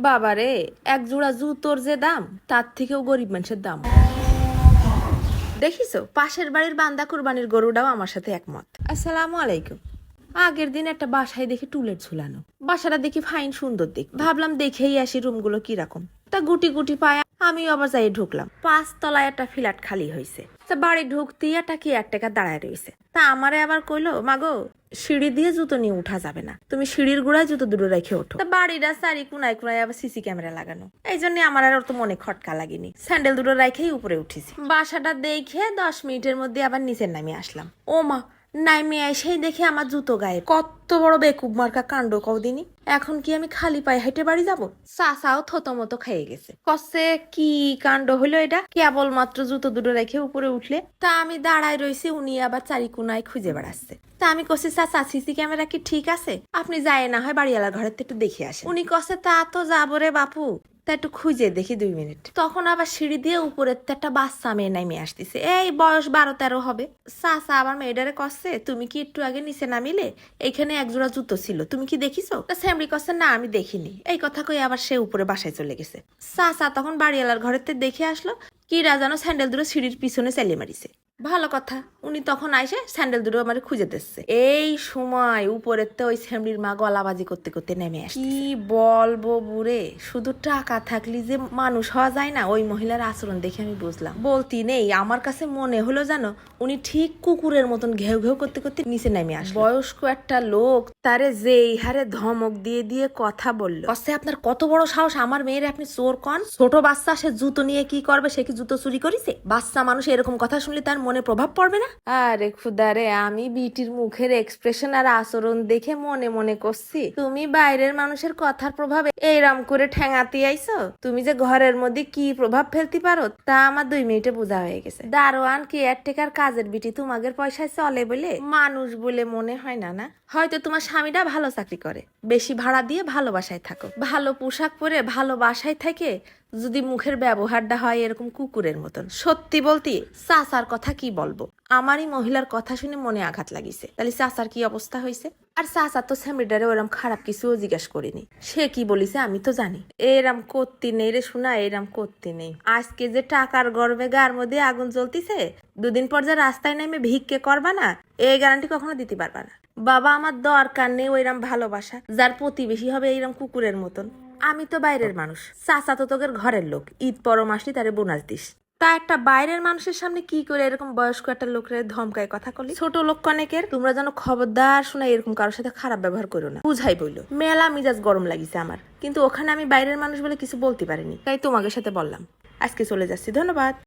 বাবারে, এক জোড়া জুতোর যে দাম তার থেকেও গরিব মানুষের দাম। দেখিছো, পাশের বাড়ির বান্দা কুরবানির গরুটাও আমার সাথে একমত। আসসালামু আলাইকুম। আগের দিন একটা বাসায় দেখি টুলেট ঝুলানো, বাসাটা দেখি ফাইন সুন্দর দেখ, ভাবলাম দেখেই আসি রুমগুলো কিরকম। তা গুটি গুটি পায় আমিও আবার যাই ঢুকলাম। 5 তলায় একটা ফ্ল্যাট খালি হয়েছে। তা বাড়ি ঢুকতেই একটা কি একটা দাঁড়ায় রয়েছে। তা আমারে আবার কইলো, মাগো সিঁড়ি দিয়ে জুতো নিয়ে উঠা যাবে না, তুমি সিঁড়ির গোড়ায় জুতো দুটো রেখে ওঠো। তা বাড়িটা চারি কোনায় কোনায় আবার সিসি ক্যামেরা লাগানো, এই জন্য আমার আর তো মনে খটকা লাগেনি। স্যান্ডেল দুটো রেখেই উপরে উঠেছি। বাসাটা দেখে 10 মিনিটের মধ্যে আবার নিচের নামে আসলাম। ও মা, নাইমে এসেই দেখে আমার জুতো গায়ে। কত বড় বেকুব মার্কা কাণ্ড কদিনই। এখন কি আমি খালি পায়ে হেঁটে বাড়ি যাবো? চাচাও থতো মতো খেয়ে গেছে, কচ্ছে কি কাণ্ড হলো এটা, কেবল মাত্র জুতো দুটো রেখে উপরে উঠলে। তা আমি দাঁড়ায় রয়েছি, উনি আবার চারিকোনায় খুঁজে বেড়াচ্ছে। তা আমি কছি, চাচা সিসি ক্যামেরা কি ঠিক আছে? আপনি যায় না হয় বাড়িওয়ালার ঘরের একটু দেখে আসেন। উনি কচ্ছে, তা তো যাবো রে বাপু, তা একটু খুঁজে দেখি 2 মিনিট। তখন আবার সিঁড়ি দিয়ে উপরের একটা বাচ্চা মেয়ে নামে আসতেছে, এই বয়স 12-13 হবে। চাচা আবার মেয়েটারে কচ্ছে, তুমি কি একটু আগে নিচে নামিলে? এইখানে এক জোড়া জুতো ছিল, তুমি কি দেখিছো? তা স্যামরি কচ্ছে, না আমি দেখিনি। এই কথা কই আবার সে উপরে বাসায় চলে গেছে। চাচা তখন বাড়িওয়ালার ঘরের দেখে আসলো, কি রাজানো স্যান্ডেল দুটো সিঁড়ির পিছনে চালিয়ে মারিছে। ভালো কথা, উনি তখন আইসে স্যান্ডেল দুটো আমার খুঁজে দিচ্ছে। এই সময় উপরের ওই স্যামরির মা গলাবাজি করতে করতে নেমে আসে। কি বলবো বুড়ে, শুধু টাকা থাকলে যে মানুষ হওয়া যায় না, ওই মহিলার আচরণ দেখে আমি বুঝলাম। বলতি নেই, আমার কাছে মনে হলো জানো, উনি ঠিক কুকুরের মতন ঘেউ ঘেউ করতে করতে নিচে নেমে আসে। বয়স্ক একটা লোক তারে যেই হারে ধমক দিয়ে দিয়ে কথা বললো, কচ্ছে আপনার কত বড় সাহস, আমার মেয়ের আপনি চোর কন? ছোট বাচ্চা, সে জুতো নিয়ে কি করবে? সে কি জুতো চুরি করেছে? বাচ্চা মানুষ এরকম কথা শুনলে তার মনে প্রভাব পড়বে না? আরে খুদারে, আমি বিটির মুখের এক্সপ্রেশন আর আচরণ দেখে মনে মনে করছি, তুমি বাইরের মানুষের কথার প্রভাবে এইরম করে ঠেঙাতে আইছো। তুমি যে ঘরের মধ্যে কি প্রভাব ফেলতে পারো তা আমার 2 মিনিটে বোঝা হয়ে গেছে। দারোয়ান কেয়ারটেকার কাজের বিটি তোমাদের পয়সায় চলে বলে মানুষ বলে মনে হয় না। না হয়তো তোমার স্বামীটা ভালো চাকরি করে, বেশি ভাড়া দিয়ে ভালোবাসায় থাকো, ভালো পোশাক পরে ভালোবাসায় থেকে যদি মুখের ব্যবহারটা হয় এরকম কুকুরের মতন। সত্যি বলতি, চাচার কথা কি বলবো, আমারই মহিলার কথা শুনে মনে আঘাত লাগিছে। তাহলে চাচার কি অবস্থা হয়েছে? আর চাচা তো স্যামরিডারে ওরম খারাপ কিছুও জিজ্ঞাসা করিনি। সে কি বলিছে আমি তো জানি। এরম করতে নেই রে শোনা, এরম করতে নেই। আজকে যে টাকার গর্বে গার মধ্যে আগুন জ্বলতিছে, 2 দিন পর যে রাস্তায় নেমে ভিক্ষে করবা না, এই গ্যারান্টি কখনো দিতে পারবা না। বাবা, আমার দরকার নেই ওইরম ভালোবাসা যার প্রতিবেশী হবে এইরম কুকুরের মতন। আমি তো বাইরের মানুষ, চাচা তো তোদের ঘরের লোক, ঈদ পরম আসলি তারে বোনাস দিস। তা একটা বাইরের মানুষের সামনে কি করে এরকম বয়স্ক একটা লোকের ধমকায় কথা বলি? ছোট লোক কনেকের, তোমরা যেন খবরদার শোনা এরকম কারোর সাথে খারাপ ব্যবহার করো না, বুঝাই বইলো। মেলা মিজাজ গরম লাগিছে আমার, কিন্তু ওখানে আমি বাইরের মানুষ বলে কিছু বলতে পারিনি, তাই তোমাদের সাথে বললাম। আজকে চলে যাচ্ছি, ধন্যবাদ।